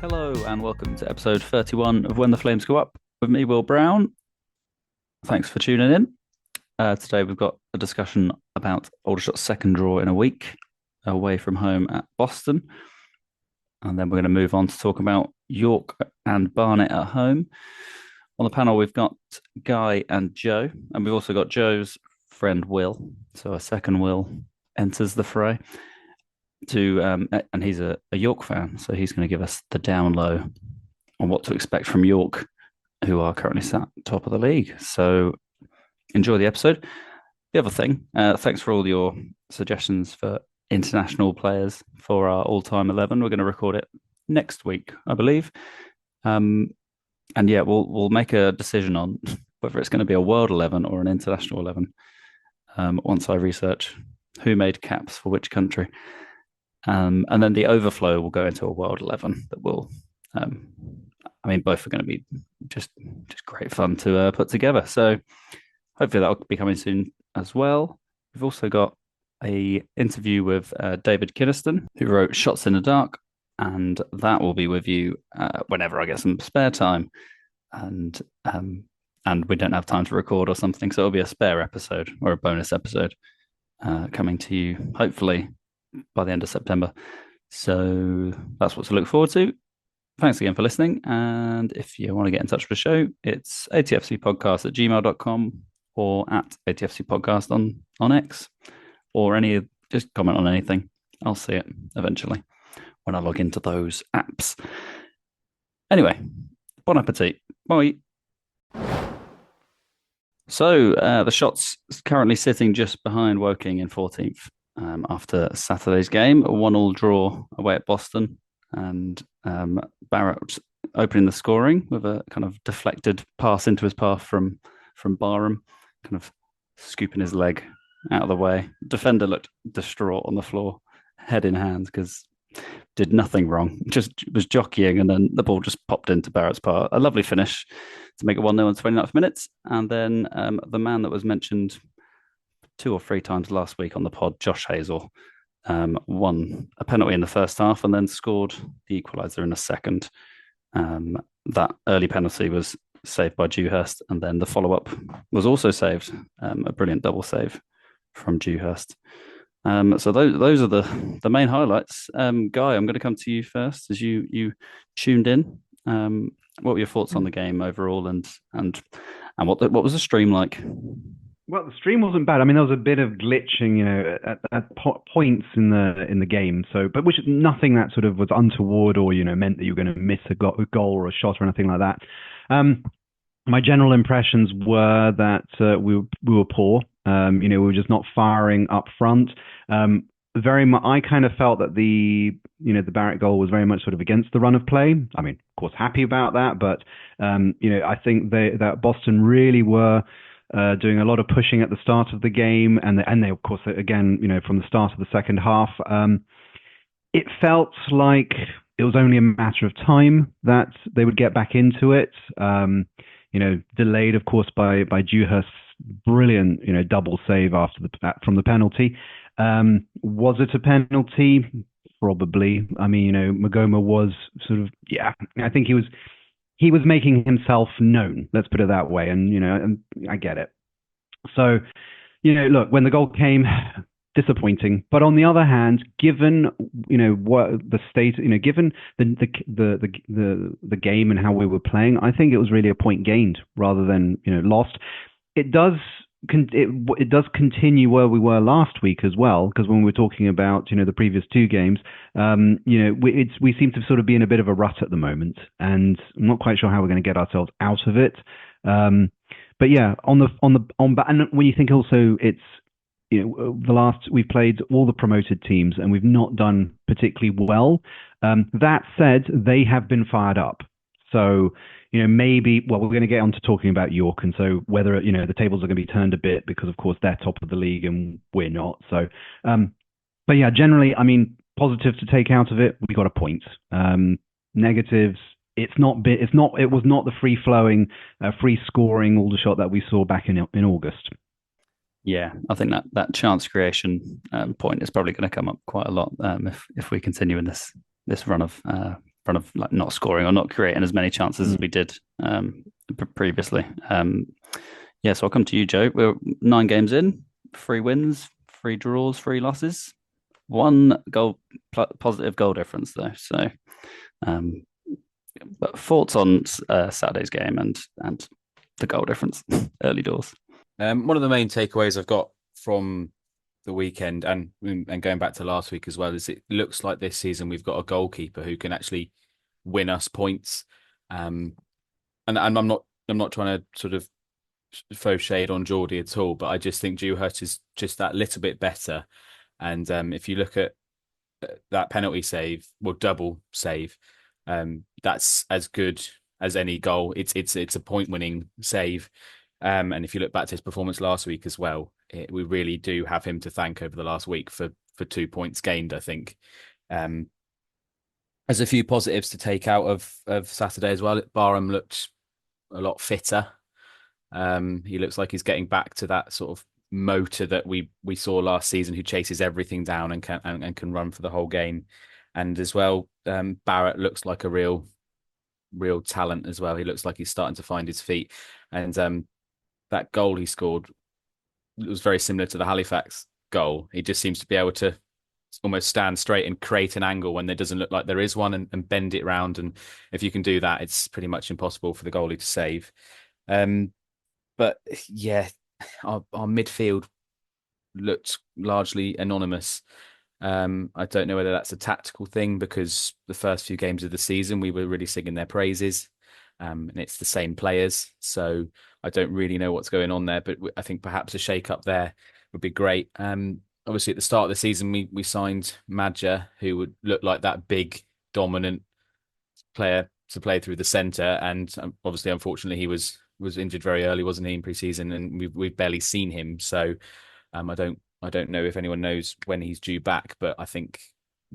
Hello and welcome to episode 31 of When the Flames Go Up with me, Will Brown. Thanks for tuning in. Today we've got a discussion about Aldershot's second draw in a week away from home at Boston. And then we're going to move on to talk about York and Barnet at home. On the panel, we've got Guy and Joe, and we've also got Joe's friend Will. So a second Will enters the fray. And he's a York fan, so he's going to give us the down low on what to expect from York, who are currently sat top of the league. So enjoy the episode. The other thing, thanks for all your suggestions for international players for our all-time 11. We're going to record it next week, I believe. And yeah, we'll make a decision on whether it's going to be a world 11 or an international 11 once I research who made caps for which country. And then the overflow will go into a world 11 that will, both are going to be just great fun to put together. So hopefully that'll be coming soon as well. We've also got a interview with David Kinniston, who wrote Shots in the Dark, and that will be with you whenever I get some spare time. And we don't have time to record or something, so it'll be a spare episode or a bonus episode coming to you, hopefully by the end of September. So that's what to look forward to. Thanks again for listening. And if you want to get in touch with the show, it's atfcpodcast@gmail.com or at atfcpodcast on X, or just comment on anything. I'll see it eventually when I log into those apps. Anyway, bon appetit. Bye. So the Shot's currently sitting just behind Woking in 14th. After Saturday's game, a 1-1 draw away at Boston, and Barrett opening the scoring with a kind of deflected pass into his path from Barham, kind of scooping his leg out of the way. Defender looked distraught on the floor, head in hand, because did nothing wrong, just was jockeying, and then the ball just popped into Barrett's path. A lovely finish to make it 1-0 in 29th minutes, and then the man that was mentioned 2 or 3 times last week on the pod, Josh Hazel, won a penalty in the first half and then scored the equaliser in the second. That early penalty was saved by Dewhurst, and then the follow-up was also saved, a brilliant double save from Dewhurst. So those are the main highlights. Guy, I'm going to come to you first, as you tuned in. What were your thoughts on the game overall, and what was the stream like? Well, the stream wasn't bad. I mean, there was a bit of glitching, at points in the game. So, but which nothing that sort of was untoward or meant that you were going to miss a goal or a shot or anything like that. My general impressions were that we were poor. We were just not firing up front. Very much, I kind of felt that the Barrett goal was very much sort of against the run of play. I mean, of course, happy about that, but I think that Boston really were doing a lot of pushing at the start of the game, and they of course again from the start of the second half. It felt like it was only a matter of time that they would get back into it. Delayed of course by Dewhurst's brilliant double save from the penalty. Was it a penalty? Probably. I mean, Magoma was sort of, I think he was making himself known, let's put it that way. And I get it. So, look, when the goal came, disappointing. But on the other hand, given, what the state, given the game and how we were playing, I think it was really a point gained rather than, lost. It does continue where we were last week as well, because when we were talking about the previous 2 games, we seem to sort of be in a bit of a rut at the moment, and I'm not quite sure how we're going to get ourselves out of it. But yeah, and when you think also it's we've played all the promoted teams and we've not done particularly well. That said, they have been fired up. So maybe, we're going to get on to talking about York, and so whether, the tables are going to be turned a bit because, of course, they're top of the league and we're not. So, but yeah, generally, I mean, positives to take out of it, we got a point. Negatives, it was not the free-flowing, free-scoring Aldershot that we saw back in August. Yeah, I think that chance creation point is probably going to come up quite a lot if we continue in this run of front of like not scoring or not creating as many chances as Mm. we did previously. Yeah, so I'll come to you, Joe. We're 9 games in, 3 wins, 3 draws, 3 losses, one goal positive goal difference though. So, um, but thoughts on Saturday's game and the goal difference early doors. One of the main takeaways I've got from the weekend and going back to last week as well is it looks like this season we've got a goalkeeper who can actually win us points. And I'm not trying to sort of faux shade on Geordie at all, but I just think Dewhurst is just that little bit better. And if you look at that penalty save, well, double save, that's as good as any goal. It's a point winning save. And if you look back to his performance last week as well, we really do have him to thank over the last week for 2 points gained, I think. There's a few positives to take out of Saturday as well. Barham looked a lot fitter. He looks like he's getting back to that sort of motor that we saw last season, who chases everything down and can run for the whole game. And as well, Barrett looks like a real talent as well. He looks like he's starting to find his feet. And that goal he scored was very similar to the Halifax goal. He just seems to be able to almost stand straight and create an angle when there doesn't look like there is one, and bend it round. And if you can do that, it's pretty much impossible for the goalie to save. But yeah, our midfield looked largely anonymous. I don't know whether that's a tactical thing, because the first few games of the season we were really singing their praises, and it's the same players. So I don't really know what's going on there, but I think perhaps a shake up there would be great. Obviously, at the start of the season, we signed Madja, who would look like that big, dominant player to play through the centre, and obviously, unfortunately, he was injured very early, wasn't he, in pre-season, and we've barely seen him. So I don't know if anyone knows when he's due back, but I think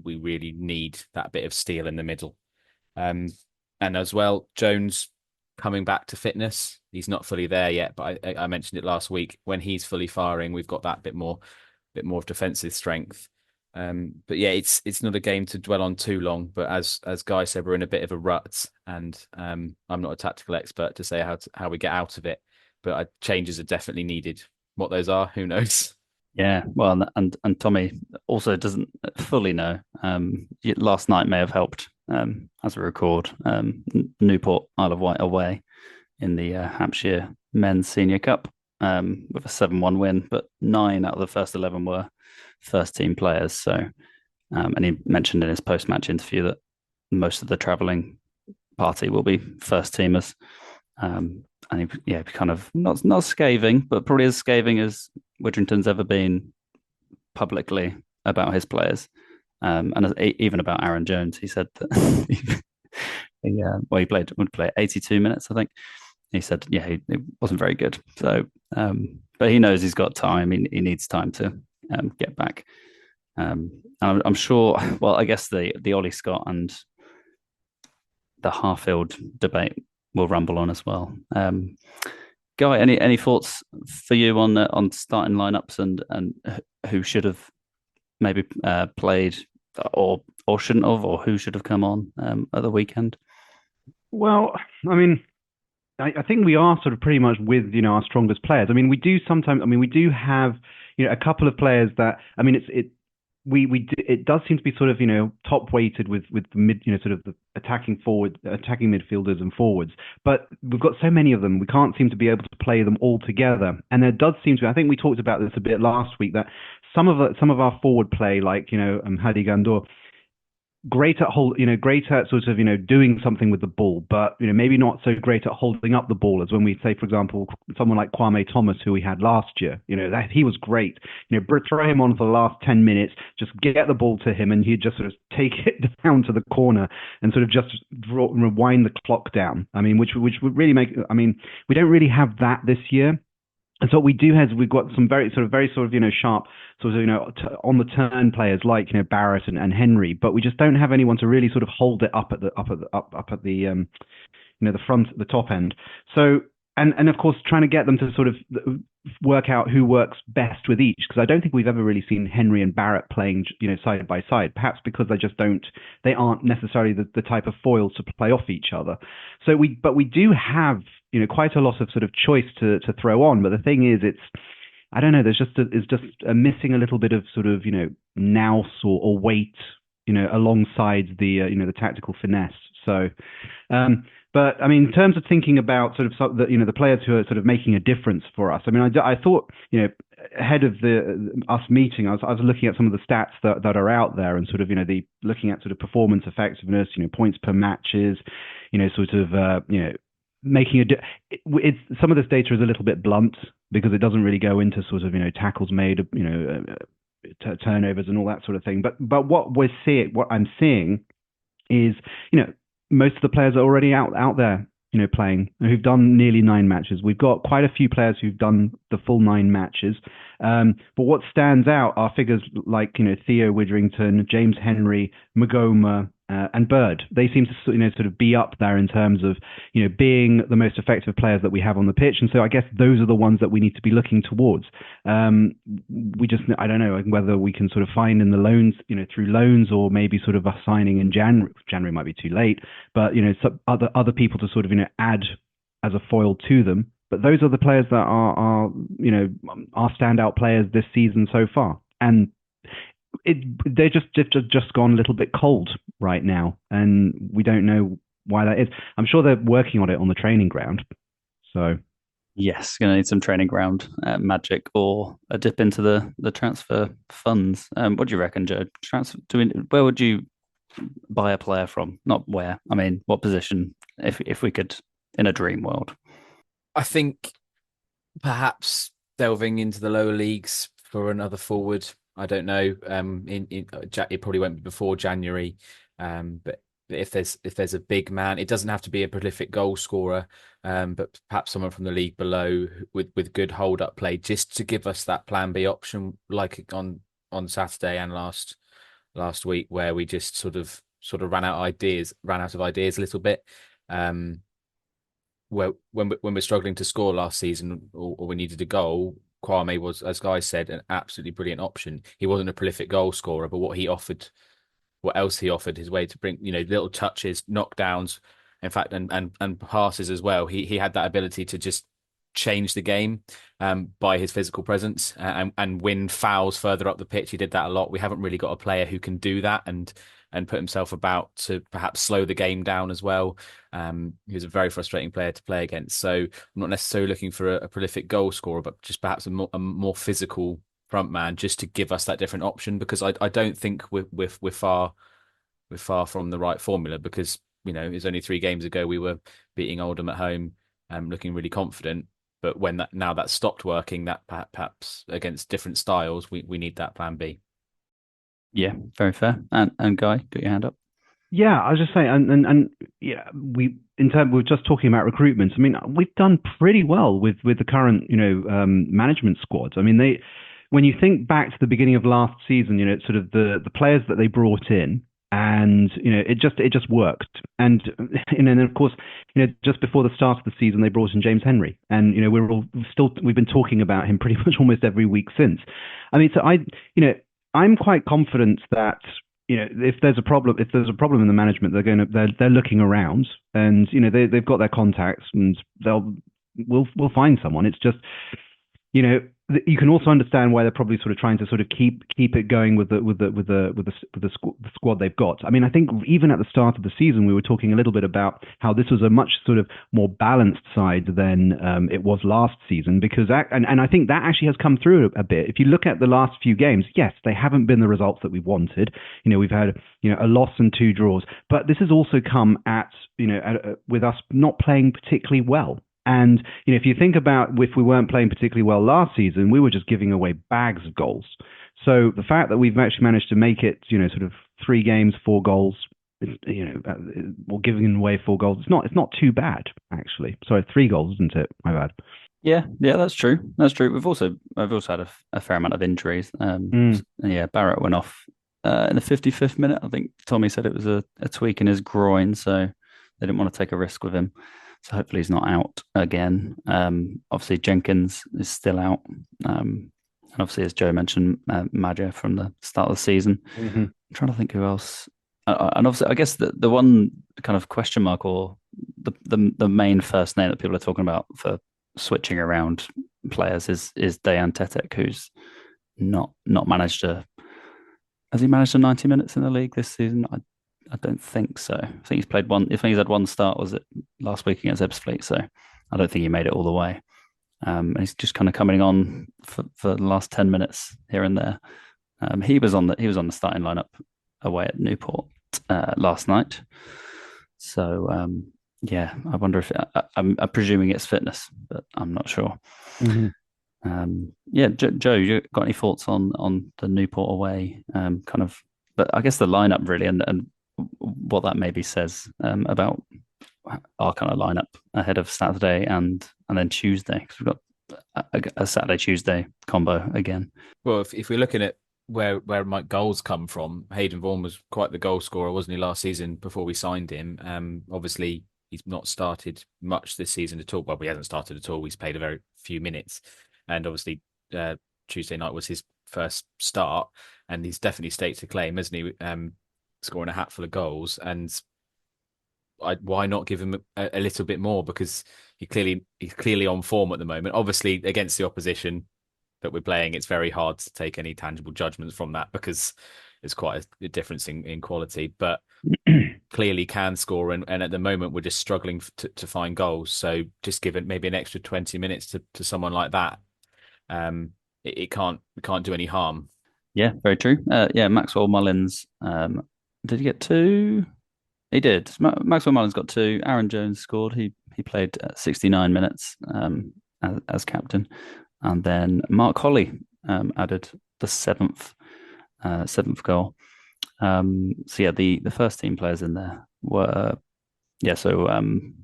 we really need that bit of steel in the middle. And as well, Jones coming back to fitness. He's not fully there yet, but I mentioned it last week. When he's fully firing, we've got that bit more of defensive strength. But yeah, it's not a game to dwell on too long. But as Guy said, we're in a bit of a rut, and I'm not a tactical expert to say how we get out of it. But changes are definitely needed. What those are, who knows? Yeah, well, and Tommy also doesn't fully know. Last night may have helped as we record. Newport Isle of Wight away in the Hampshire Men's Senior Cup with a 7-1 win, but 9 out of the first 11 were first team players. So, and he mentioned in his post match interview that most of the travelling party will be first teamers. And he kind of not scathing, but probably as scathing as Widrington's ever been publicly about his players, and even about Aaron Jones. He said that he would play 82 minutes, I think. He said, he wasn't very good. So, but he knows he's got time. He needs time to get back. And I'm sure. Well, I guess the Ollie Scott and the Harfield debate will rumble on as well. Guy, any thoughts for you on starting lineups and who should have maybe played or shouldn't have, or who should have come on at the weekend? Well, I mean, I think we are sort of pretty much with our strongest players. I mean, we do have a couple of players that, I mean, it does seem to be sort of top weighted with the mid, sort of the attacking midfielders and forwards, but we've got so many of them, we can't seem to be able to play them all together. And there does seem to be, I think we talked about this a bit last week, that some of our forward play, like Hadi Gandour, great at sort of doing something with the ball, but maybe not so great at holding up the ball as when we say, for example, someone like Kwame Thomas, who we had last year. That he was great. Throw him on for the last 10 minutes, just get the ball to him, and he'd just sort of take it down to the corner and sort of just rewind the clock down. I mean, which would really make. I mean, we don't really have that this year. And so what we do have, we've got some very sort of sharp sort of on the turn players like Barrett and Henry, but we just don't have anyone to really sort of hold it up at the the front, the top end. So and of course trying to get them to sort of work out who works best with each, because I don't think we've ever really seen Henry and Barrett playing side by side, perhaps because they aren't necessarily the type of foils to play off each other. So we do have quite a lot of sort of choice to throw on, but the thing is, I don't know, it's just missing a little bit of sort of nous or weight alongside the tactical finesse. So but I mean, in terms of thinking about sort of the players who are sort of making a difference for us, I mean, I thought ahead of us meeting, I was looking at some of the stats that are out there, and sort of looking at sort of performance effectiveness, points per matches, sort of making it's some of this data is a little bit blunt because it doesn't really go into sort of tackles made, turnovers and all that sort of thing. But what I'm seeing is most of the players are already out there, playing, who've done nearly 9 matches. We've got quite a few players who've done the full 9 matches. But what stands out are figures like, Theo Witherington, James Henry, Magoma, and Bird. They seem to, sort of be up there in terms of, being the most effective players that we have on the pitch. And so I guess those are the ones that we need to be looking towards. I don't know whether we can sort of find in the loans, through loans, or maybe sort of us signing in January. January might be too late, but, some other people to sort of, add as a foil to them. But those are the players that are our standout players this season so far. And they're just gone a little bit cold right now, and we don't know why that is. I'm sure they're working on it on the training ground. So yes, going to need some training ground magic or a dip into the transfer funds. What do you reckon, Joe? Where would you buy a player from? Not where. I mean, what position? If we could, in a dream world. I think perhaps delving into the lower leagues for another forward. I don't know. It probably won't be before January, but if there's a big man, it doesn't have to be a prolific goal scorer, but perhaps someone from the league below with good hold up play, just to give us that plan B option, like on Saturday and last week, where we just sort of ran out of ideas a little bit. Where when we're struggling to score last season, or we needed a goal, Kwame was, as Guy said, an absolutely brilliant option. He wasn't a prolific goal scorer, but what else he offered, his way to bring, little touches, knockdowns, in fact, and passes as well. He had that ability to just change the game by his physical presence and win fouls further up the pitch. He did that a lot. We haven't really got a player who can do that and put himself about to perhaps slow the game down as well. He was a very frustrating player to play against. So I'm not necessarily looking for a prolific goal scorer, but just perhaps a more physical front man, just to give us that different option, because I don't think we're far from the right formula, because it was only 3 games ago we were beating Oldham at home, looking really confident. But when that stopped working, that perhaps against different styles, we need that plan B. Yeah, very fair. And Guy, got your hand up. Yeah, I was just saying, and yeah, we're just talking about recruitment. I mean, we've done pretty well with the current management squad. I mean, when you think back to the beginning of last season, sort of the players that they brought in, and it just worked. And and then of course, just before the start of the season, they brought in James Henry, and we've been talking about him pretty much almost every week since. I mean, so I'm quite confident that if there's a problem in the management, they're looking around, and they've got their contacts, and we'll find someone. It's just you can also understand why they're probably sort of trying to sort of keep it going with the squad they've got. I mean, I think even at the start of the season, we were talking a little bit about how this was a much sort of more balanced side than it was last season, because and I think that actually has come through a bit. If you look at the last few games, yes, they haven't been the results that we wanted. We've had a loss and 2 draws, but this has also come with us not playing particularly well. And if you think about, if we weren't playing particularly well last season, we were just giving away bags of goals. So the fact that we've actually managed to make it, sort of 3 games, 4 goals, or giving away 4 goals, it's not too bad actually. Sorry, 3 goals, isn't it? My bad. Yeah, that's true. That's true. I've also had a fair amount of injuries. Yeah, Barrett went off in the 55th minute. I think Tommy said it was a tweak in his groin, so they didn't want to take a risk with him. So hopefully he's not out again. Obviously Jenkins is still out. And obviously, as Joe mentioned, Madja from the start of the season. Mm-hmm. I'm trying to think who else. And obviously, I guess the one kind of question mark or the main first name that people are talking about for switching around players is Dejan Tetek, who's not managed to. Has he managed to 90 minutes in the league this season? I don't think so. I think he's played one. I think he's had one start. Was it last week against Ebbsfleet? So I don't think he made it all the way. And he's just kind of coming on for the last 10 minutes here and there. He was on the starting lineup away at Newport last night. So yeah, I wonder if I'm presuming it's fitness, but I'm not sure. Mm-hmm. Yeah, Joe, you got any thoughts on the Newport away kind of? But I guess the lineup really, and what that maybe says about our kind of lineup ahead of Saturday and then Tuesday, because we've got a Saturday Tuesday combo again. Well, if we're looking at where might goals come from, Hayden Vaughan was quite the goal scorer, wasn't he, last season before we signed him? Obviously, he's not started much this season at all. Well, he hasn't started at all. He's played a very few minutes, and obviously Tuesday night was his first start, and he's definitely staked a claim, hasn't he? Scoring a hatful of goals, and why not give him a little bit more? Because he's clearly on form at the moment. Obviously, against the opposition that we're playing, it's very hard to take any tangible judgments from that because there's quite a difference in quality. But clearly can score, and at the moment we're just struggling to find goals. So just give it maybe an extra 20 minutes to someone like that. It can't do any harm. Yeah, very true. Yeah, Maxwell Mullins. Did he get two? He did. Maxwell Mullins got two. Aaron Jones scored. He played 69 minutes as captain, and then Mark Holly added the seventh goal. So yeah, the first team players in there were Roland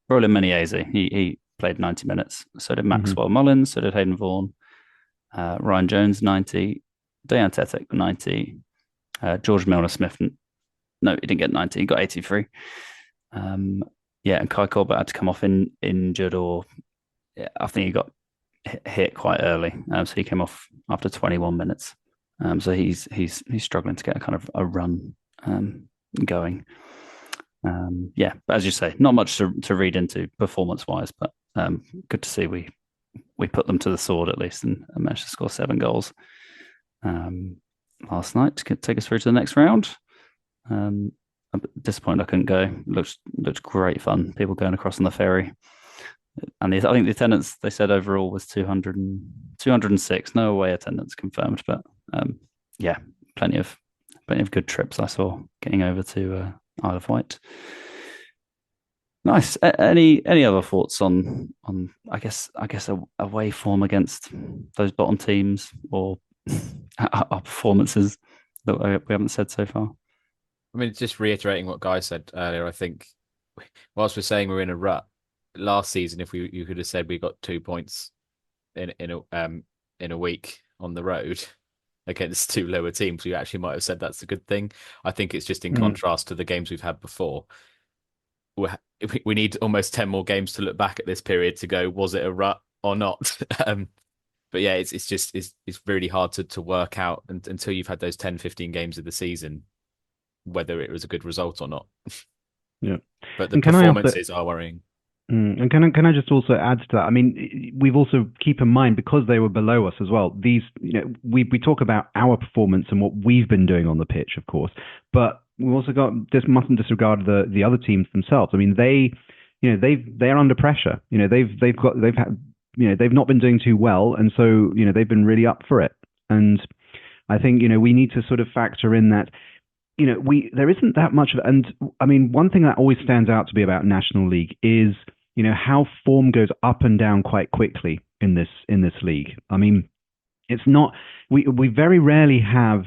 Menezes. He played 90 minutes. So did Maxwell Mullins. So did Hayden Vaughan. Ryan Jones 90. Dejan Tetek 90. George Milner-Smith. No, he didn't get 90. He got 83. And Kai Colbert had to come off injured, or I think he got hit quite early. So he came off after 21 minutes. So he's struggling to get a kind of a run going. But as you say, not much to read into performance-wise, but good to see we put them to the sword at least and managed to score 7 goals last night to take us through to the next round. I'm disappointed I couldn't go. Looked great fun. People going across on the ferry, and I think the attendance they said overall was 206. No away attendance confirmed, but plenty of good trips I saw getting over to Isle of Wight. Nice. Any other thoughts on I guess away form against those bottom teams or our performances that we haven't said so far? I mean, just reiterating what Guy said earlier, I think whilst we're saying we're in a rut, last season, if you could have said we got 2 points in a week on the road against 2 lower teams, we actually might have said that's a good thing. I think it's just in contrast to the games we've had before. We need almost 10 more games to look back at this period to go, was it a rut or not? But yeah, it's really hard to work out until you've had those 10, 15 games of the season whether it was a good result or not. Yeah, but the performances are worrying. And can I just also add to that? I mean, we've also keep in mind, because they were below us as well. These, we talk about our performance and what we've been doing on the pitch, of course, but we've also mustn't disregard the other teams themselves. I mean, they're under pressure. They've not been doing too well, and so they've been really up for it. And I think we need to sort of factor in that. There isn't that much of, and I mean, one thing that always stands out to me about National League is, how form goes up and down quite quickly in this league. I mean, it's not, we very rarely have,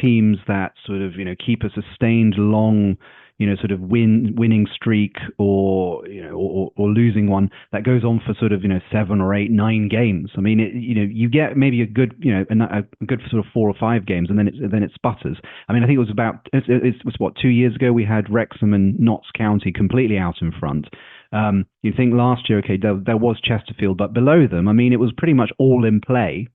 teams that sort of, keep a sustained long, sort of winning streak or losing one that goes on for sort of 7 or 8, 9 games. I mean, you get maybe a good a good sort of 4 or 5 games, and then it sputters. I mean, I think it was what 2 years ago we had Wrexham and Notts County completely out in front, You think last year, okay, there was Chesterfield, but below them, I mean, it was pretty much all in play.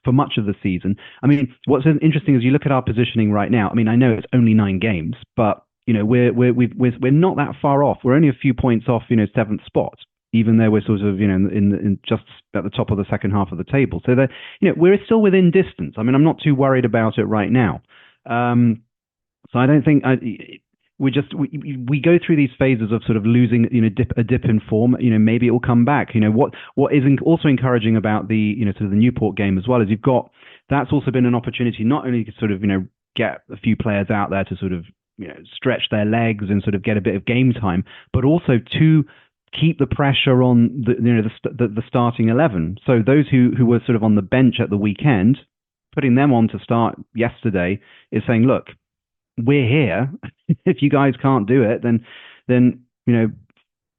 For much of the season. I mean, what's interesting is you look at our positioning right now. I mean, I know it's only 9 games, but we're not that far off. We're only a few points off, seventh spot, even though we're sort of, in just at the top of the second half of the table. So that, we're still within distance. I mean, I'm not too worried about it right now. So I don't think we go through these phases of sort of losing, a dip in form. Maybe it will come back. What is also encouraging about the, sort of the Newport game as well is that's also been an opportunity not only to sort of, get a few players out there to sort of, stretch their legs and sort of get a bit of game time, but also to keep the pressure on the starting 11. So those who were sort of on the bench at the weekend, putting them on to start yesterday is saying, look, we're here. If you guys can't do it, then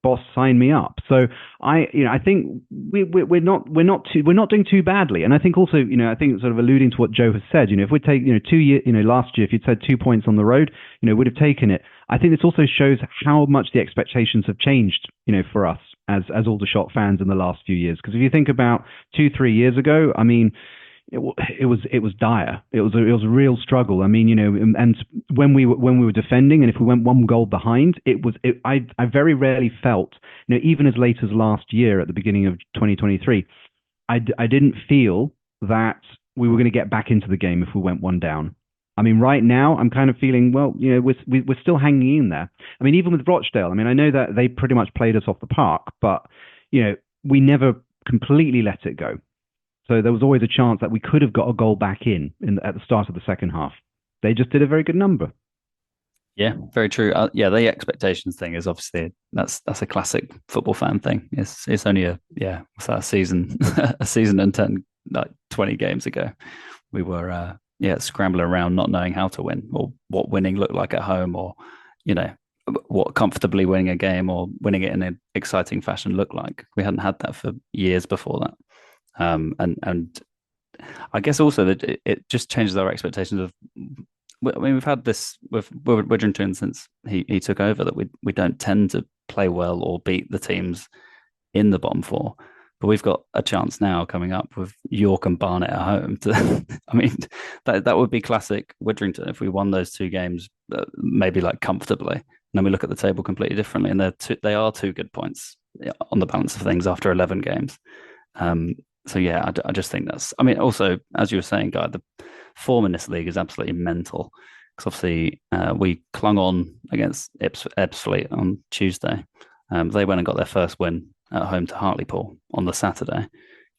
boss, sign me up. So I think we're not doing too badly. And I think also, I think sort of alluding to what Joe has said, if we take, 2 years, last year, if you'd said 2 points on the road, would have taken it. I think this also shows how much the expectations have changed, for us as Aldershot fans in the last few years. Because if you think about 2-3 years ago, I mean, it was dire. It was a real struggle. I mean, and when we were defending, and if we went 1 goal behind, I very rarely felt, even as late as last year at the beginning of 2023, I didn't feel that we were going to get back into the game if we went 1 down. I mean, right now I'm kind of feeling, well, we're still hanging in there. I mean, even with Rochdale, I mean, I know that they pretty much played us off the park, but we never completely let it go. So there was always a chance that we could have got a goal back at the start of the second half. They just did a very good number. Yeah, very true. The expectations thing is obviously that's a classic football fan thing. It's only what's that, a season a season and 10 like 20 games ago. We were scrambling around not knowing how to win or what winning looked like at home, or what comfortably winning a game or winning it in an exciting fashion looked like. We hadn't had that for years before that. And I guess also that it just changes our expectations of. I mean, we've had this with Widrington since he took over, that we don't tend to play well or beat the teams in the bottom 4, but we've got a chance now coming up with York and Barnet at home. I mean, that would be classic Widrington if we won those 2 games, maybe like comfortably. And then we look at the table completely differently, and they are 2 good points on the balance of things after 11 games. So yeah, I just think that's. I mean, also as you were saying, Guy, the form in this league is absolutely mental. Because obviously we clung on against Ebbsfleet on Tuesday. They went and got their first win at home to Hartlepool on the Saturday.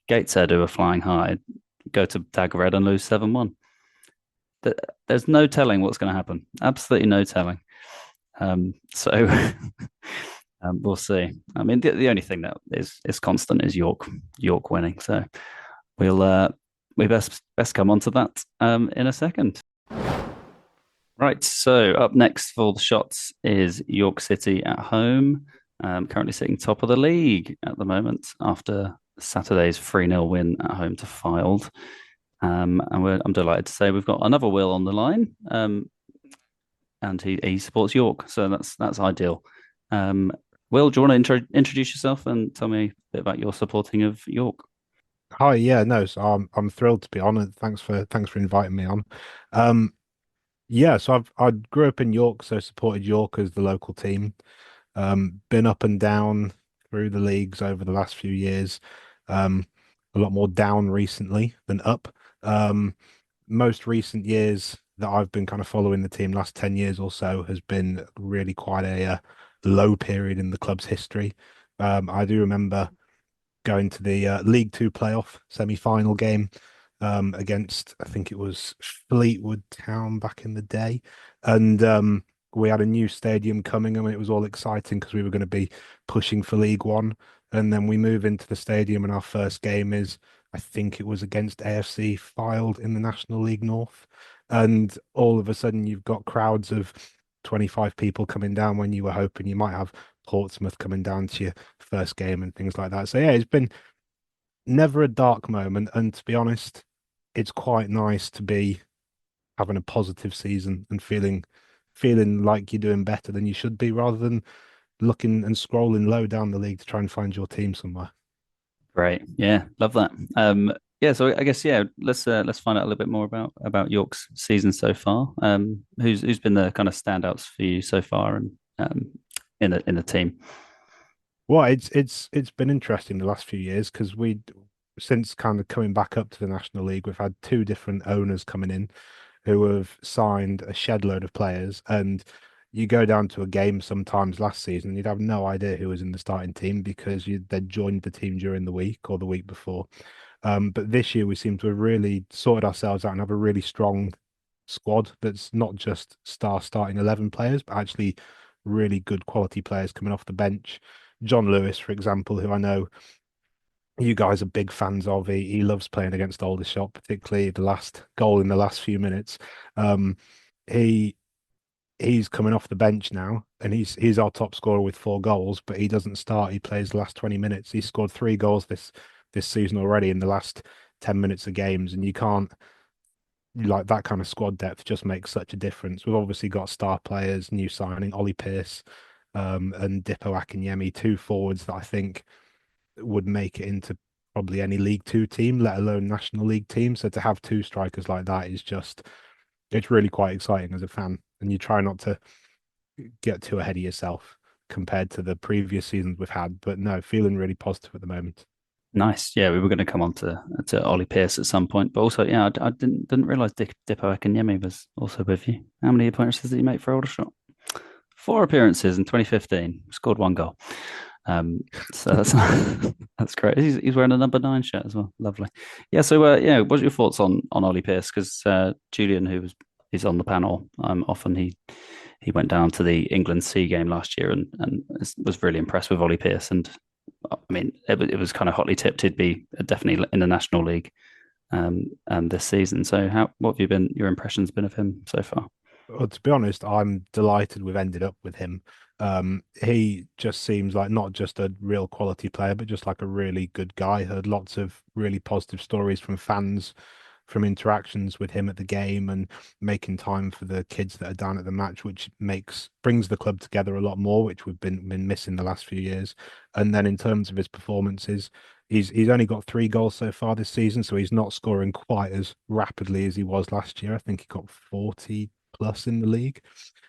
Gateshead, who are flying high, go to Daggered and lose 7-1. There's no telling what's going to happen. Absolutely no telling. So. We'll see. I mean, the only thing that is constant is York winning. So we best come on to that in a second. Right. So up next for the shots is York City at home. Currently sitting top of the league at the moment after Saturday's 3-0 win at home to Fylde. And I'm delighted to say we've got another Will on the line. And he supports York, so that's ideal. Will, do you want to introduce yourself and tell me a bit about your supporting of York? Hi, yeah, no, so I'm thrilled to be on, and thanks for inviting me on. So I grew up in York, so supported York as the local team. Been up and down through the leagues over the last few years. A lot more down recently than up. Most recent years that I've been kind of following the team, last 10 years or so, has been really quite a low period in the club's history. I do remember going to the League Two playoff semi-final game against, I think it was Fleetwood Town back in the day, and we had a new stadium coming, and it was all exciting because we were going to be pushing for League One. And then we move into the stadium, and our first game is, I think it was against AFC Fylde in the National League North, and all of a sudden you've got crowds of 25 people coming down when you were hoping you might have Portsmouth coming down to your first game and things like that. So yeah, it's been never a dark moment, and to be honest, it's quite nice to be having a positive season and feeling like you're doing better than you should be, rather than looking and scrolling low down the league to try and find your team somewhere. Great. Yeah, love that. Yeah, so I guess let's find out a little bit more about York's season so far. Who's been the kind of standouts for you so far and in the team? Well, it's been interesting the last few years because we, since kind of coming back up to the National League, we've had two different owners coming in who have signed a shed load of players, and you go down to a game sometimes last season, and you'd have no idea who was in the starting team because they'd joined the team during the week or the week before. But this year we seem to have really sorted ourselves out and have a really strong squad that's not just star starting 11 players, but actually really good quality players coming off the bench. John Lewis, for example, who I know you guys are big fans of. He loves playing against Aldershot, particularly the last goal in the last few minutes. Um, he he's coming off the bench now, and he's our top scorer with 4 goals, but he doesn't start. He plays the last 20 minutes. He's scored 3 goals this season already in the last 10 minutes of games, and you can't like that kind of squad depth just makes such a difference. We've obviously got star players, new signing, Ollie Pearce, and Dipo Akinyemi, two forwards that I think would make it into probably any League Two team, let alone National League team. So to have two strikers like that is just, it's really quite exciting as a fan. And you try not to get too ahead of yourself compared to the previous seasons we've had. But no, feeling really positive at the moment. Nice. Yeah, we were going to come on to Ollie Pearce at some point, but also, yeah, I didn't realize Dipo Akinyemi was also with you. How many appearances did he make for Aldershot? 4 appearances in 2015. Scored 1 goal. So that's that's great. He's wearing a number 9 shirt as well. Lovely. Yeah. So yeah, what's your thoughts on Ollie Pearce? Because Julian, he's on the panel, often he went down to the England C game last year and was really impressed with Ollie Pearce. And I mean, it was kind of hotly tipped he'd be definitely in the National League this season. So what have your impressions been of him so far? Well, to be honest, I'm delighted we've ended up with him. He just seems like not just a real quality player, but just like a really good guy. Heard lots of really positive stories from fans, from interactions with him at the game and making time for the kids that are down at the match, which brings the club together a lot more, which we've been missing the last few years. And then in terms of his performances, he's only got 3 goals so far this season, so he's not scoring quite as rapidly as he was last year. I think he got 40 plus in the league,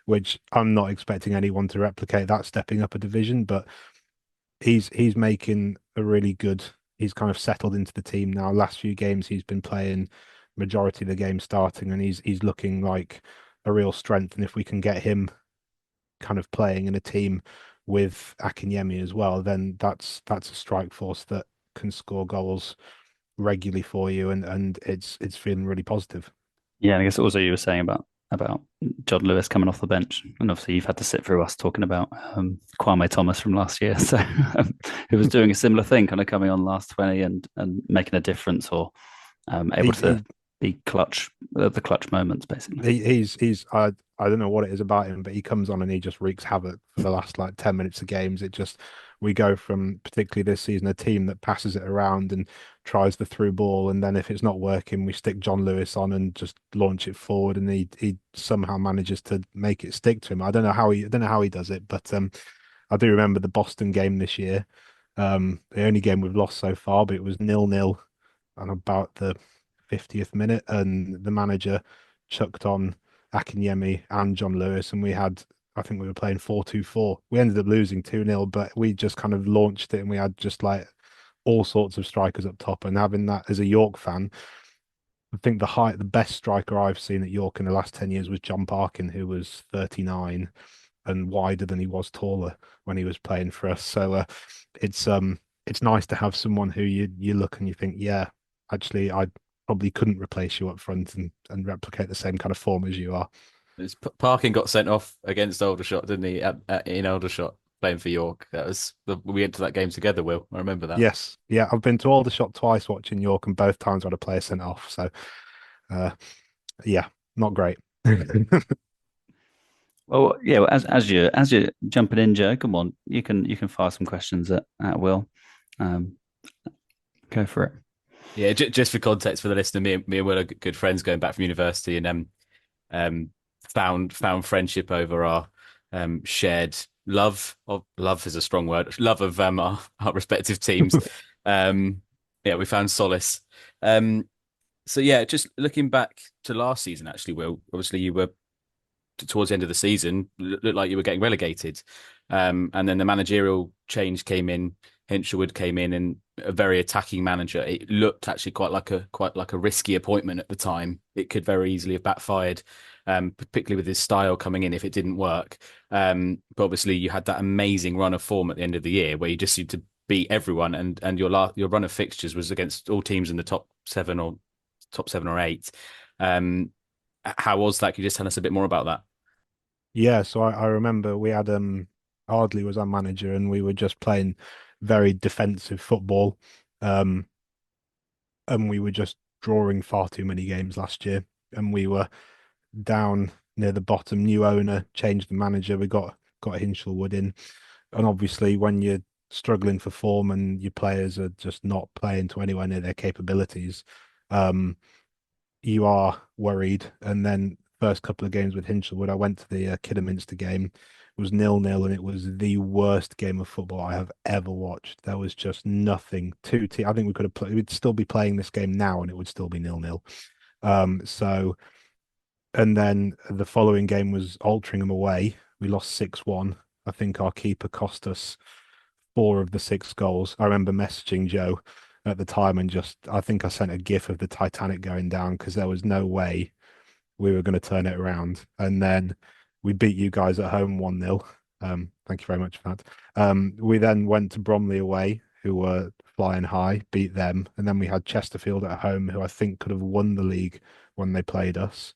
which I'm not expecting anyone to replicate that stepping up a division, but he's making a really good. He's kind of settled into the team now. Last few games he's been playing majority of the game starting, and he's looking like a real strength. And if we can get him kind of playing in a team with Akinyemi as well, then that's a strike force that can score goals regularly for you, and it's feeling really positive. Yeah, and I guess also you were saying about John Lewis coming off the bench, and obviously you've had to sit through us talking about Kwame Thomas from last year, so who was doing a similar thing, kind of coming on last 20 and making a difference, or able to be clutch, the clutch moments, basically. He's I don't know what it is about him, but he comes on and he just wreaks havoc for the last like 10 minutes of games. We go from, particularly this season, a team that passes it around and tries the through ball, and then if it's not working, we stick John Lewis on and just launch it forward, and he somehow manages to make it stick to him. I don't know how he does it, but I do remember the Boston game this year. The only game we've lost so far, but it was 0-0 on about the 50th minute, and the manager chucked on Akinyemi and John Lewis, and I think we were playing 4-2-4. We ended up losing 2-0, but we just kind of launched it, and we had just like all sorts of strikers up top. And having that as a York fan, I think the best striker I've seen at York in the last 10 years was John Parkin, who was 39 and wider than he was taller when he was playing for us. So it's nice to have someone who you look and you think, yeah, actually, I probably couldn't replace you up front and replicate the same kind of form as you are. Parkin got sent off against Aldershot, didn't he? In Aldershot, playing for York. We went to that game together. Will, I remember that. Yes, yeah, I've been to Aldershot twice watching York, and both times I had a player sent off. So, uh, yeah, not great. Well, yeah, well, as you're jumping in, Joe, come on, you can fire some questions at Will. Um, Go for it. Yeah, just for context for the listener, me and Will are good friends going back from university, and found friendship over our shared love is a strong word. Love of our respective teams. Um, yeah, we found solace. Um, so yeah, just looking back to last season, actually, Will, obviously you were towards the end of the season, looked like you were getting relegated. And then the managerial change came in. Hinshelwood came in, and a very attacking manager. It looked actually quite like a risky appointment at the time. It could very easily have backfired, particularly with his style coming in if it didn't work. But obviously, you had that amazing run of form at the end of the year where you just seemed to beat everyone, and your run of fixtures was against all teams in the top 7 or 8. Um, how was that? Could you just tell us a bit more about that? Yeah, so I remember we had Ardley was our manager, and we were just playing very defensive football. Um, and we were just drawing far too many games last year, and we were down near the bottom. New owner, changed the manager. We got Hinshelwood in, and obviously when you're struggling for form and your players are just not playing to anywhere near their capabilities, um, you are worried. And then first couple of games with Hinshelwood, I went to the Kidderminster game. It was 0-0, and it was the worst game of football I have ever watched. There was just nothing. I think we could have played. We'd still be playing this game now, and it would still be 0-0. So, and then the following game was Altrincham away. We lost 6-1. I think our keeper cost us 4 of the 6 goals. I remember messaging Joe at the time and I think I sent a gif of the Titanic going down because there was no way we were going to turn it around. And then we beat you guys at home 1-0. Thank you very much for that. We then went to Bromley away, who were flying high, beat them. And then we had Chesterfield at home, who I think could have won the league when they played us.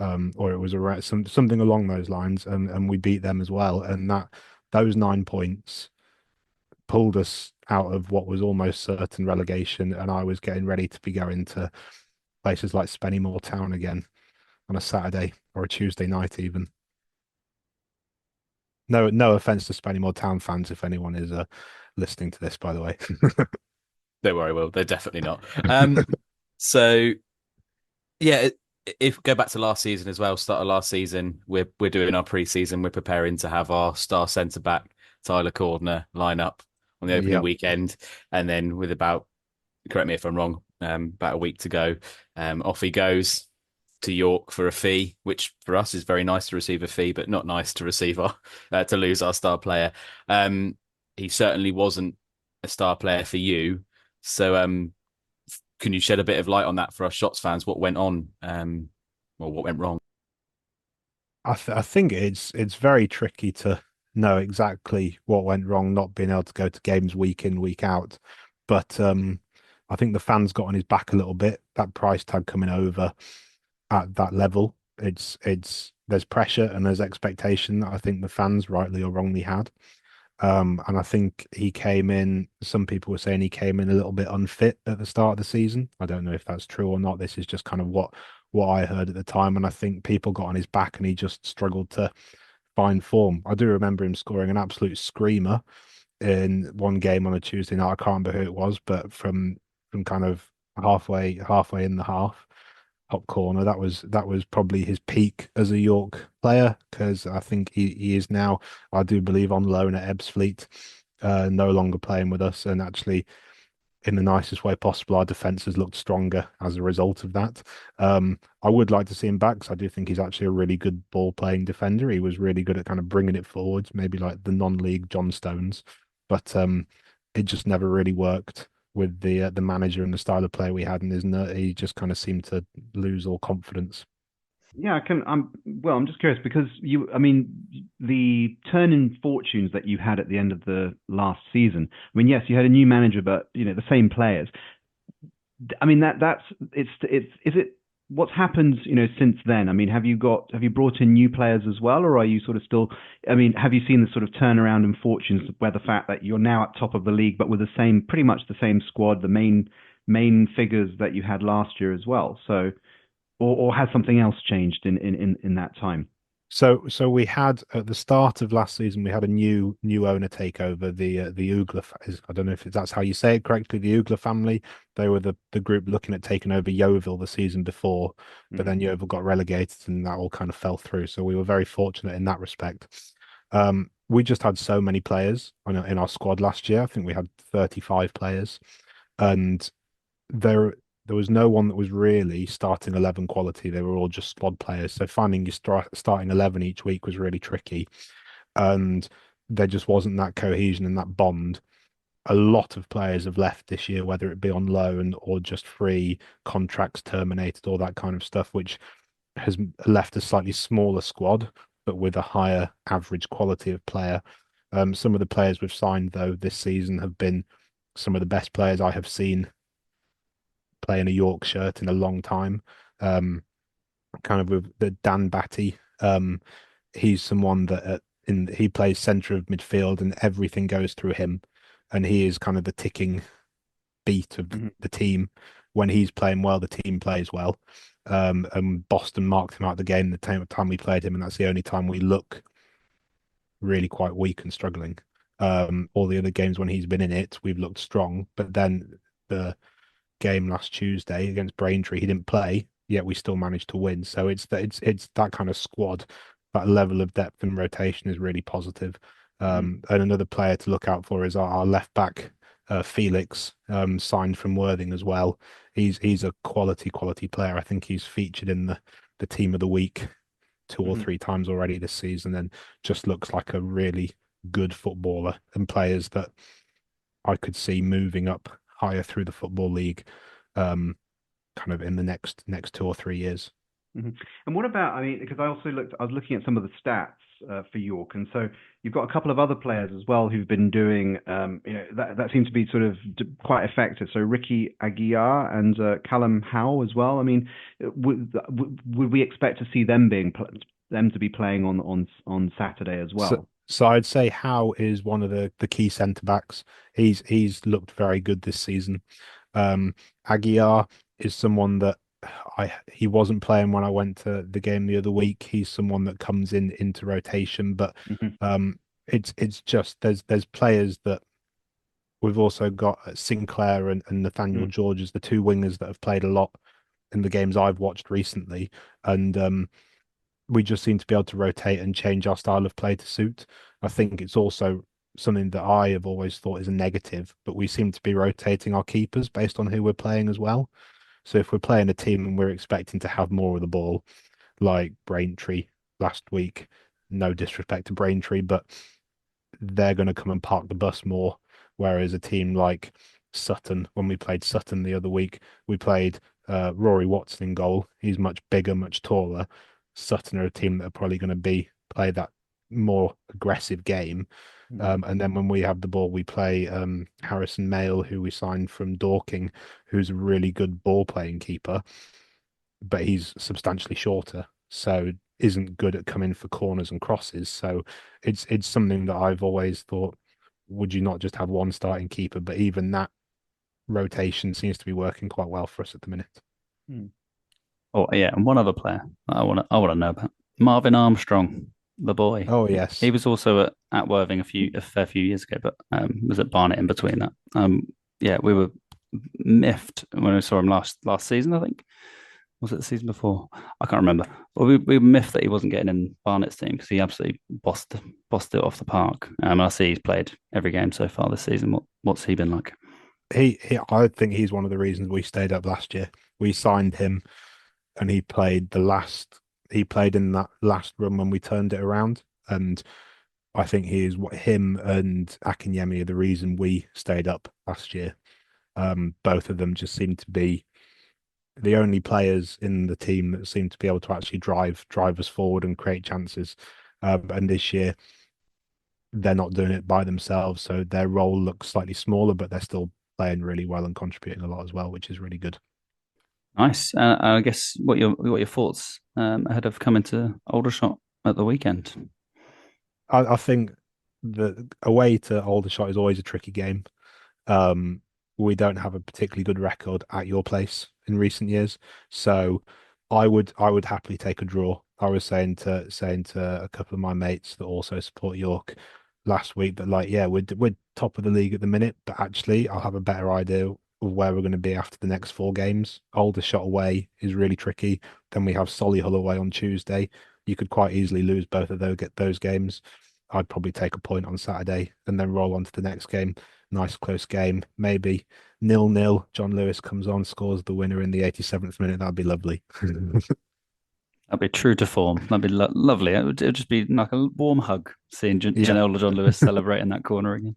Or it was something along those lines, and we beat them as well. And those 9 points pulled us out of what was almost certain relegation, and I was getting ready to be going to places like Spennymoor Town again on a Saturday or a Tuesday night even. No offense to Spennymoor Town fans if anyone is listening to this, by the way. Don't worry, Will. They're definitely not. So yeah, if go back to last season as well, start of last season, we're doing our pre-season. We're preparing to have our star centre back Tyler Cordner line up on the opening Yep. weekend, and then with correct me if I'm wrong, about a week to go, off he goes to York for a fee, which for us is very nice to receive a fee, but not nice to receive to lose our star player. He certainly wasn't a star player for you, so can you shed a bit of light on that for us Shots fans? What went on, or what went wrong? I think it's very tricky to know exactly what went wrong, not being able to go to games week in, week out. But I think the fans got on his back a little bit. That price tag coming over at that level, there's pressure and there's expectation that I think the fans, rightly or wrongly, had. And I think he came in, some people were saying he came in a little bit unfit at the start of the season. I don't know if that's true or not. This is just kind of what I heard at the time. And I think people got on his back and he just struggled to find form. I do remember him scoring an absolute screamer in one game on a Tuesday night. I can't remember who it was, but from kind of halfway in the half, top corner. That was probably his peak as a York player, because I think he is now, I do believe, on loan at Ebbsfleet, no longer playing with us, and actually in the nicest way possible, our defense has looked stronger as a result of that. I would like to see him back because I do think he's actually a really good ball playing defender. He was really good at kind of bringing it forwards, maybe like the non-league John Stones, but it just never really worked with the manager and the style of play we had, and he just kind of seemed to lose all confidence. Yeah, I'm just curious because I mean, the turn in fortunes that you had at the end of the last season. I mean, yes, you had a new manager, but the same players. I mean, is it what's happened, since then? I mean, have you brought in new players as well, or are you sort of still? I mean, have you seen the sort of turnaround in fortunes where the fact that you're now at top of the league, but with pretty much the same squad, the main figures that you had last year as well? So, or has something else changed in that time? So we had at the start of last season, we had a new owner take over the Ugla. I don't know if that's how you say it correctly. The Ugla family. They were the group looking at taking over Yeovil the season before, but then Yeovil got relegated and that all kind of fell through. So we were very fortunate in that respect. we just had so many players in our squad last year. I think we had 35 players, and there there was no one that was really starting 11 quality. They were all just squad players. So finding your starting 11 each week was really tricky, and there just wasn't that cohesion and that bond. A lot of players have left this year, whether it be on loan or just free, contracts terminated, all that kind of stuff, which has left a slightly smaller squad, but with a higher average quality of player. Some of the players we've signed, though, this season have been some of the best players I have seen play in a York shirt in a long time. Um, Kind of with the Dan Batty. He's someone that he plays centre of midfield and everything goes through him, and he is kind of the ticking beat of Mhm. the team. When he's playing well, the team plays well. And Boston marked him out of the game the time we played him, and that's the only time we look really quite weak and struggling. All the other games when he's been in it, we've looked strong, but then the game last Tuesday against Braintree, he didn't play, yet we still managed to win. So it's that kind of squad, that level of depth and rotation is really positive. Mhm. And another player to look out for is our left back, Felix, signed from Worthing as well. He's a quality player. I think he's featured in the team of the week two or Mhm. three times already this season, and just looks like a really good footballer and players that I could see moving up higher through the football league, um, kind of in the next 2 or 3 years. Mhm. And what about, I mean, because I was looking at some of the stats for York, and so you've got a couple of other players as well who've been doing, that seems to be sort of quite effective. So Ricky Aguiar and Callum Howe as well. I mean, would we expect to see them to be playing on Saturday as So, well? so I'd say Howe is one of the key centre backs. He's looked very good this season. Um, Aguiar is someone that he wasn't playing when I went to the game the other week. He's someone that comes into rotation, but Hmm. it's just there's players that we've also got Sinclair and Nathaniel George as the two wingers that have played a lot in the games I've watched recently, and we just seem to be able to rotate and change our style of play to suit. I think it's also something that I have always thought is a negative, but we seem to be rotating our keepers based on who we're playing as well. So if we're playing a team and we're expecting to have more of the ball, like Braintree last week, no disrespect to Braintree, but they're going to come and park the bus more. Whereas a team like Sutton, when we played Sutton the other week, we played Rory Watson in goal. He's much bigger, much taller. Sutton are a team that are probably going to play that more aggressive game. Hmm. And then when we have the ball, we play Harrison Mayle, who we signed from Dorking, who's a really good ball playing keeper, but he's substantially shorter, so isn't good at coming for corners and crosses. So it's something that I've always thought, would you not just have one starting keeper? But even that rotation seems to be working quite well for us at the minute. Hmm. Oh yeah, and one other player I want to know about Marvin Armstrong, the boy. Oh He yes, was also at Worthing a fair few years ago, but was at Barnet in between that. Yeah, we were miffed when we saw him last season. I think was it the season before? I can't remember. But we were miffed that he wasn't getting in Barnet's team because he absolutely bossed it off the park. I see he's played every game so far this season. What's he been like? he I think he's one of the reasons we stayed up last year. We signed him, and he played in that last run when we turned it around, and I think he is what him and Akinyemi are the reason we stayed up last year. Both of them just seem to be the only players in the team that seem to be able to actually drive us forward and create chances. And this year, they're not doing it by themselves, so their role looks slightly smaller, but they're still playing really well and contributing a lot as well, which is really good. Nice. I guess what your thoughts ahead of coming to Aldershot at the weekend? I think the away to Aldershot is always a tricky game. Um, we don't have a particularly good record at your place in recent years, so I would happily take a draw. I was saying to a couple of my mates that also support York last week that like yeah we're top of the league at the minute, but actually I'll have a better idea of where we're going to be after the next 4 games. Aldershot away is really tricky. Then we have Solihull away on Tuesday. You could quite easily lose both of those games. I'd probably take a point on Saturday and then roll on to the next game. Nice close game, maybe 0-0. John Lewis comes on, scores the winner in the 87th minute. That'd be lovely. That'd be true to form. That'd be lovely. It would just be like a warm hug seeing Yeah. Janelle John Lewis celebrating that corner again.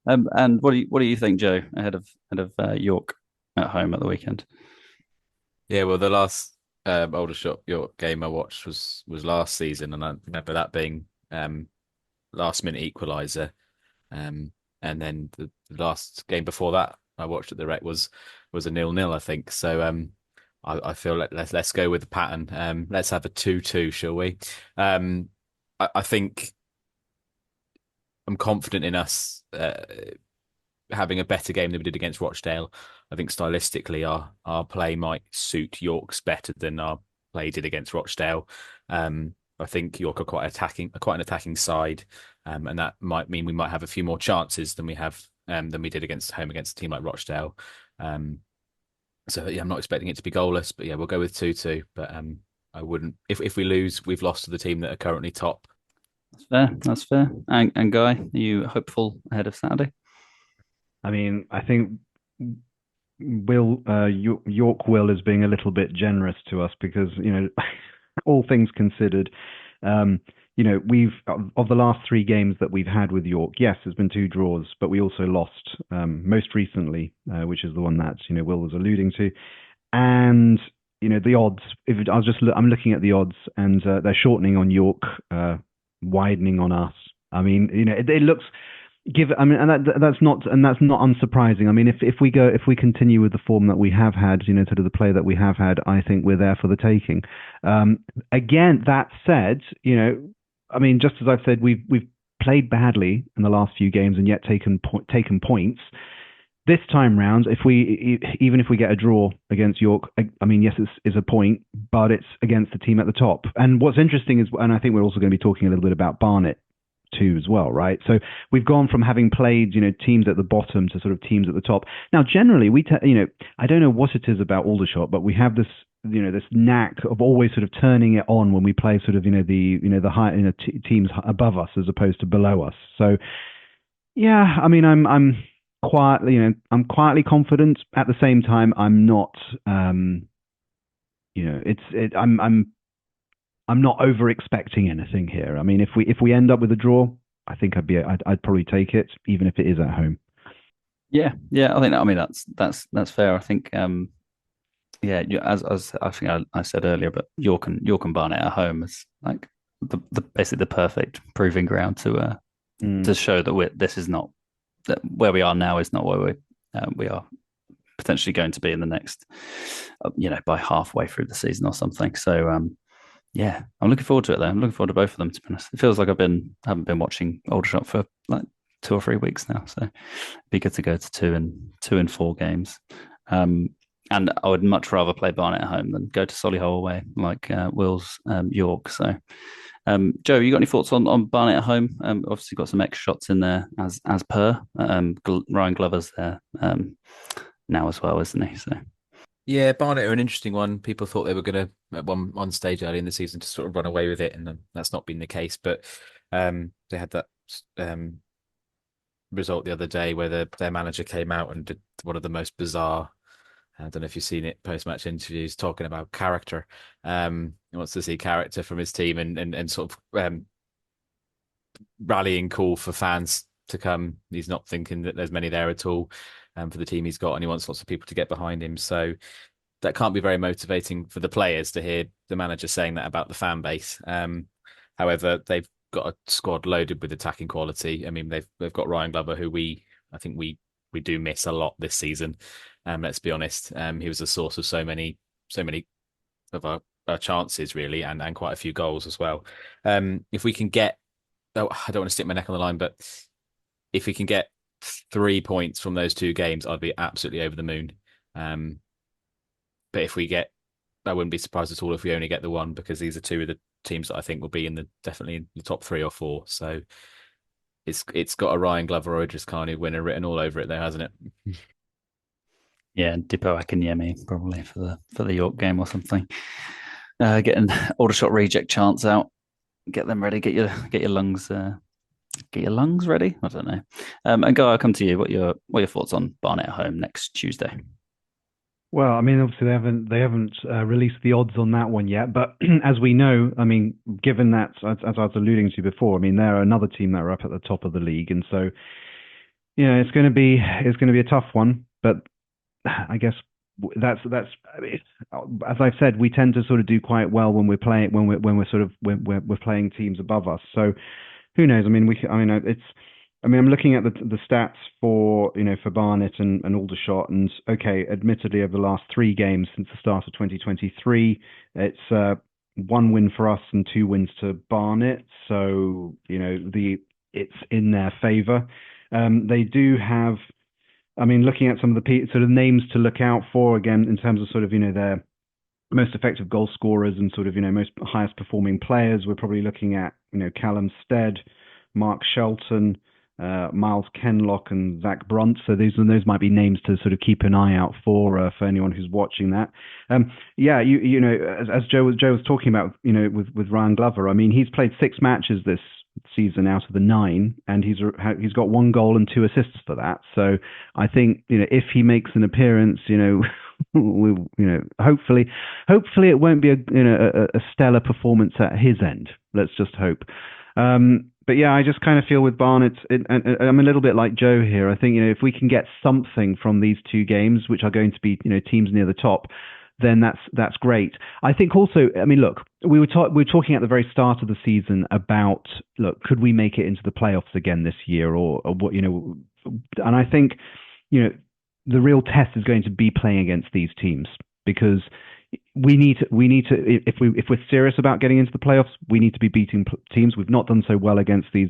And what do you think, Joe, ahead of York at home at the weekend? Yeah, well, the last Aldershot York game I watched was last season, and I remember that being last minute equaliser. And then the last game before that I watched at the Rec was a 0-0, I think. So I feel like let's go with the pattern. Let's have a 2-2, shall we? I think I'm confident in us having a better game than we did against Rochdale. I think stylistically our play might suit York's better than our play did against Rochdale. I think York are quite an attacking side, and that might mean we might have a few more chances than we did against a team like Rochdale. So yeah, I'm not expecting it to be goalless, but yeah, we'll go with 2-2. But I wouldn't if we lose, we've lost to the team that are currently top. That's fair. That's fair. And Guy, are you hopeful ahead of Saturday? I mean, I think York Will is being a little bit generous to us because, all things considered, we've of the last three games that we've had with York, yes, there's been two draws, but we also lost most recently, which is the one that Will was alluding to, and the odds. I'm looking at the odds, and they're shortening on York, widening on us. I mean, it looks. I mean, and that's not unsurprising. I mean, if we continue with the form that we have had, sort of the play that we have had, I think we're there for the taking. Again, that said, I mean, just as I've said, we've played badly in the last few games and yet taken points. This time round, even if we get a draw against York, I mean, yes, it's a point, but it's against the team at the top. And what's interesting is, and I think we're also going to be talking a little bit about Barnet too as well, right? So we've gone from having played, teams at the bottom to sort of teams at the top. Now, generally, I don't know what it is about Aldershot, but we have this, this knack of always sort of turning it on when we play sort of, the high, teams above us as opposed to below us. So, yeah, I mean, I'm quietly confident. At the same time, I'm not, I'm not over expecting anything here. I mean, if we end up with a draw, I think I'd probably take it, even if it is at home. Yeah, I think that's fair. I think as I think I said earlier, but York and Barnet at home is like the basically the perfect proving ground to show that this is not that where we are now is not where we are potentially going to be in the next, by halfway through the season or something. So yeah, I'm looking forward to it though. I'm looking forward to both of them, to be honest. It feels like haven't been watching Aldershot for like 2 or 3 weeks now. So it'd be good to go to 2 and 4 games. And I would much rather play Barnet at home than go to Solihull away, like Will's York. So Joe, you got any thoughts on Barnet at home? Obviously got some extra shots in there as per. Ryan Glover's there now as well, isn't he? So Yeah, Barnet are an interesting one. People thought they were going to at one stage early in the season to sort of run away with it, and that's not been the case. But they had that result the other day where their manager came out and did one of the most bizarre. I don't know if you've seen it post-match interviews talking about character. He wants to see character from his team and sort of rallying call for fans to come. He's not thinking that there's many there at all for the team he's got, and he wants lots of people to get behind him. So that can't be very motivating for the players to hear the manager saying that about the fan base. However, they've got a squad loaded with attacking quality. I mean, they've got Ryan Glover, who I think we do miss a lot this season. Let's be honest. He was a source of so many of our chances, really, and quite a few goals as well. If we can get, I don't want to stick my neck on the line, but if we can get 3 points from those 2 games, I'd be absolutely over the moon. But if we get, I wouldn't be surprised at all if we only get the 1, because these are 2 of the teams that I think will be definitely in the top 3 or 4. So it's got a Ryan Glover or Idris Carney winner written all over it, there, hasn't it? yeah, Dipo Akinyemi probably for the York game or something. Getting Aldershot reject chants out. get them ready. Get your lungs ready. I don't know. And Guy, I'll come to you. What are your thoughts on Barnet at home next Tuesday? Well, I mean, obviously they haven't released the odds on that one yet, but as we know, I mean, given that as I was alluding to before, I mean, they're another team that are up at the top of the league, and so it's going to be a tough one. But I guess that's I mean, as I've said, we tend to sort of do quite well when we're playing when we're playing teams above us. So who knows? I mean, it's. I mean, I'm looking at the stats for for Barnet and Aldershot, and okay, admittedly, over the last 3 games since the start of 2023, it's 1 win for us and 2 wins to Barnet. So it's in their favour. They do have. I mean, looking at some of the sort of names to look out for again in terms of sort of their most effective goal scorers and sort of most highest performing players, we're probably looking at Callum Stead, Mark Shelton, Miles Kenlock, and Zach Brunt. So those might be names to sort of keep an eye out for anyone who's watching that. Yeah, as Joe was talking about with Ryan Glover. I mean, he's played 6 matches this season out of the 9, and he's got 1 goal and 2 assists for that. So I think if he makes an appearance, hopefully it won't be a stellar performance at his end. Let's just hope. But yeah, I just kind of feel with Barnet, and I'm a little bit like Joe here. I think if we can get something from these 2 games, which are going to be teams near the top, then that's great. I think also, I mean, look, we were talking at the very start of the season about, look, could we make it into the playoffs again this year, or what and I think the real test is going to be playing against these teams, because we need to if we're serious about getting into the playoffs, we need to be beating teams. We've not done so well against these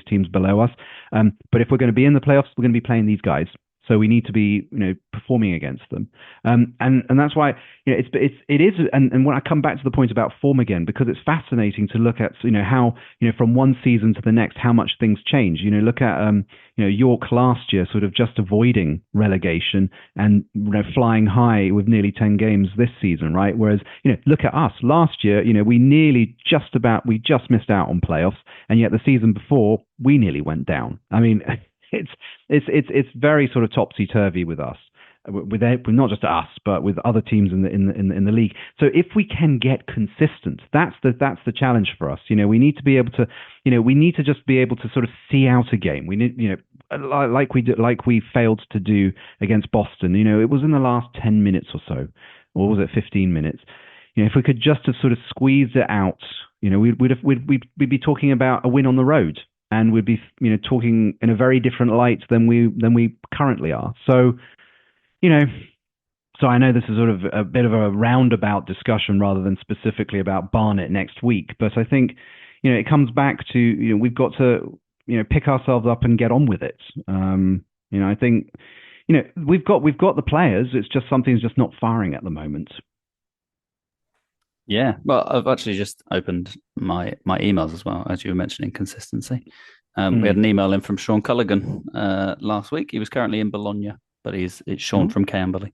teams below us, but if we're going to be in the playoffs, we're going to be playing these guys. So we need to be, performing against them, and that's why it is. And when I come back to the point about form again, because it's fascinating to look at, how from one season to the next, how much things change. Look at York last year, sort of just avoiding relegation and flying high with nearly 10 games this season, right? Whereas look at us last year, we just missed out on playoffs, and yet the season before we nearly went down. I mean. It's very sort of topsy turvy with us, with not just us, but with other teams in the league. So if we can get consistent, that's the challenge for us. We need to be able to, we need to just be able to sort of see out a game. We need, like we failed to do against Boston. It was in the last 10 minutes or so, or was it 15 minutes? If we could just have sort of squeezed it out, we'd be talking about a win on the road. And we'd be, talking in a very different light than we currently are. So, so I know this is sort of a bit of a roundabout discussion rather than specifically about Barnet next week. But I think, it comes back to, we've got to, pick ourselves up and get on with it. I think, we've got the players. It's just something's just not firing at the moment. Yeah, well, I've actually just opened my emails as well, as you were mentioning consistency. We had an email in from Sean Culligan last week. He was currently in Bologna, but it's Sean from Camberley.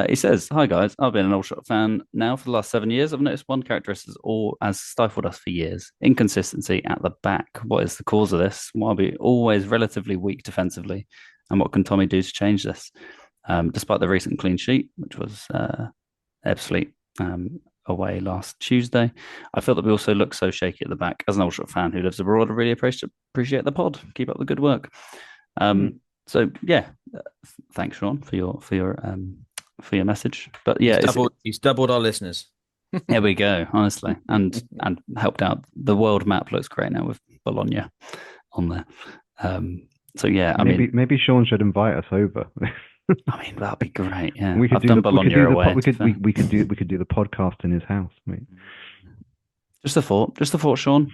He says, "Hi guys, I've been an Aldershot fan now for the last 7 years. I've noticed one characteristic has stifled us for years: inconsistency at the back. What is the cause of this? Why are we always relatively weak defensively? And what can Tommy do to change this? Despite the recent clean sheet, which was Ebbsfleet away last Tuesday, I feel that we also look so shaky at the back. As an Aldershot fan who lives abroad, I really appreciate the pod. Keep up the good work." So yeah, thanks, Sean, for your message. But yeah, he's doubled our listeners. There we go, honestly, and helped out. The world map looks great now with Bologna on there. So yeah, maybe Sean should invite us over. I mean, that'd be great. Yeah, we could I've done Bologna away. We could do the podcast in his house. Mate. Just a thought, Sean.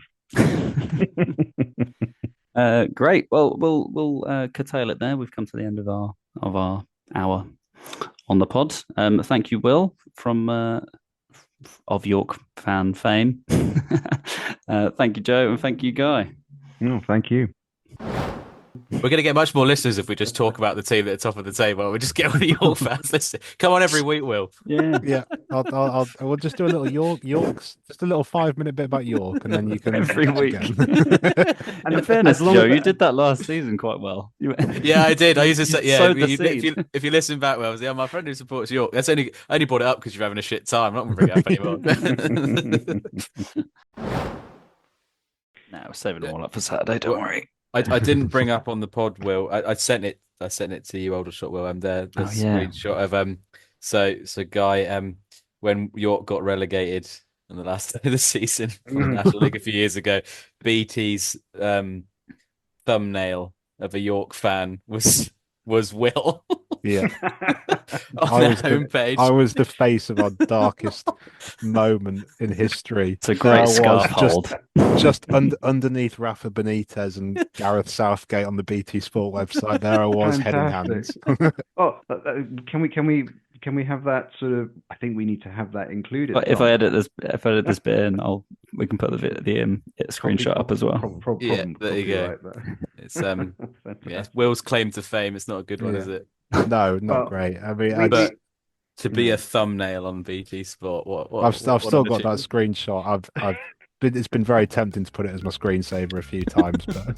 Great. Well, we'll curtail it there. We've come to the end of our hour on the pod. Thank you, Will, from of York fan fame. Thank you, Joe, and thank you, Guy. No, thank you. We're going to get much more listeners if we just talk about the team at the top of the table. We just get all the York fans listening. Come on every week, Will. Yeah. Yeah, we'll just do a little York's, just a little 5-minute bit about York, and then you can Every week. And In fairness, as long Joe, as- you did that last season quite well. Yeah, I did. I used to say, yeah. sowed the seed. If you listen back, well, I was, yeah, my friend who supports York. That's only brought it up because you're having a shit time. I'm not going to bring it up anymore. No, we're saving them all up for Saturday. Don't worry. I didn't bring up on the pod, Will. I sent it. I sent it to you, Aldershot, Will. The screenshot of So Guy, when York got relegated in the last day of the season from the National League a few years ago, BT's thumbnail of a York fan was Will. Yeah. On their homepage. I was the face of our darkest moment in history. It's a great scaffold. Just underneath Rafa Benitez and Gareth Southgate on the BT Sport website. There I was, head in hands. Oh, can we have that sort of? I think we need to have that included. But if I edit this bit in, we can put the screenshot up as well. Yeah, there you go. Right, it's yeah, Will's claim to fame. It's not a good one, is it? No, not great. I mean, but to be a thumbnail on BT Sport, I've still got that screenshot. It's been very tempting to put it as my screensaver a few times, but